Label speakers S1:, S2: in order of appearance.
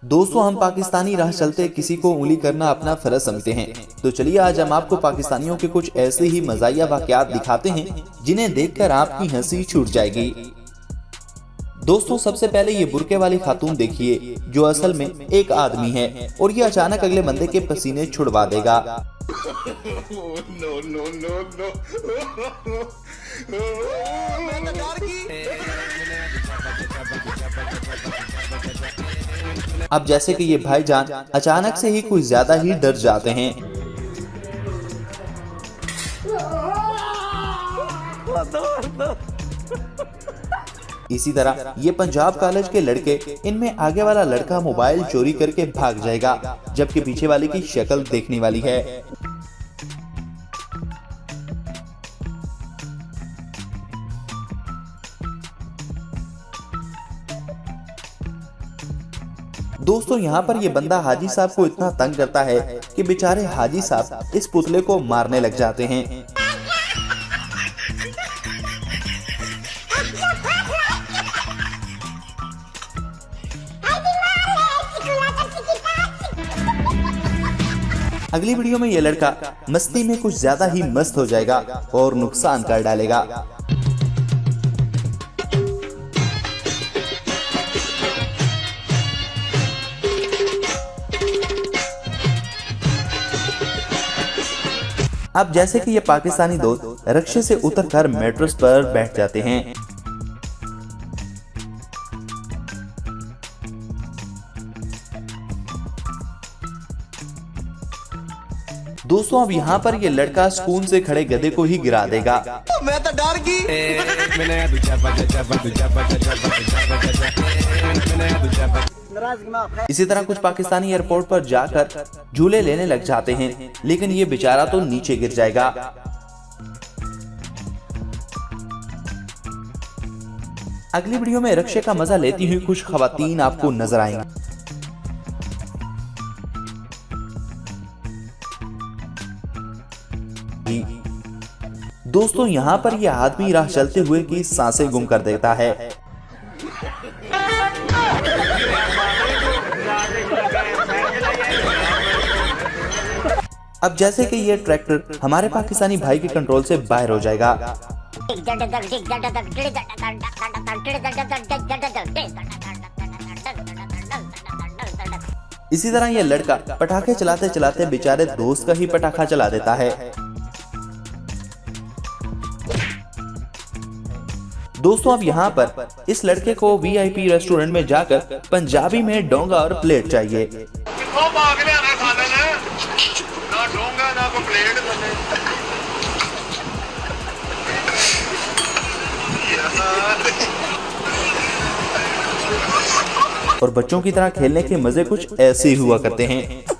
S1: दोस्तों, हम पाकिस्तानी राह चलते किसी को उंगली करना अपना फर्ज समझते हैं। तो चलिए आज हम आपको पाकिस्तानियों के कुछ ऐसे ही मज़ाहिया वाक़यात दिखाते हैं जिन्हें देखकर आपकी हंसी छूट जाएगी। दोस्तों, सबसे पहले ये बुर्के वाली खातून देखिए जो असल में एक आदमी है और ये अचानक अगले बंदे के पसीने छुड़वा देगा। अब जैसे कि ये भाईजान अचानक से ही कुछ ज्यादा ही डर जाते हैं। इसी तरह ये पंजाब कॉलेज के लड़के, इनमें आगे वाला लड़का मोबाइल चोरी करके भाग जाएगा जबकि पीछे वाले की शक्ल देखने वाली है। दोस्तों, यहाँ पर ये बंदा हाजी साहब को इतना तंग करता है कि बेचारे हाजी साहब इस पुतले को मारने लग जाते हैं। अगली वीडियो में ये लड़का मस्ती में कुछ ज्यादा ही मस्त हो जाएगा और नुकसान कर डालेगा। अब जैसे कि ये पाकिस्तानी दोस्त रिक्शे से उतरकर मेट्रो पर बैठ जाते हैं। दोस्तों, अब यहाँ पर ये लड़का स्कूल से खड़े गधे को ही गिरा देगा। मैं तो डर गई। इसी तरह कुछ पाकिस्तानी एयरपोर्ट पर जाकर झूले लेने लग जाते हैं, लेकिन ये बेचारा तो नीचे गिर जाएगा। अगली वीडियो में रिक्शे का मजा लेती हुई कुछ खवातीन आपको नजर आएंगी। दोस्तों, यहाँ पर यह आदमी राह चलते हुए की सांसें गुम कर देता है। अब जैसे कि ये ट्रैक्टर हमारे पाकिस्तानी भाई के कंट्रोल से बाहर हो जाएगा। इसी तरह ये लड़का पटाखे चलाते चलाते बेचारे दोस्त का ही पटाखा चला देता है। दोस्तों, अब यहाँ पर इस लड़के को वीआईपी रेस्टोरेंट में जाकर पंजाबी में डोंगा और प्लेट चाहिए। और बच्चों की तरह खेलने के मजे कुछ ऐसे ही हुआ करते हैं।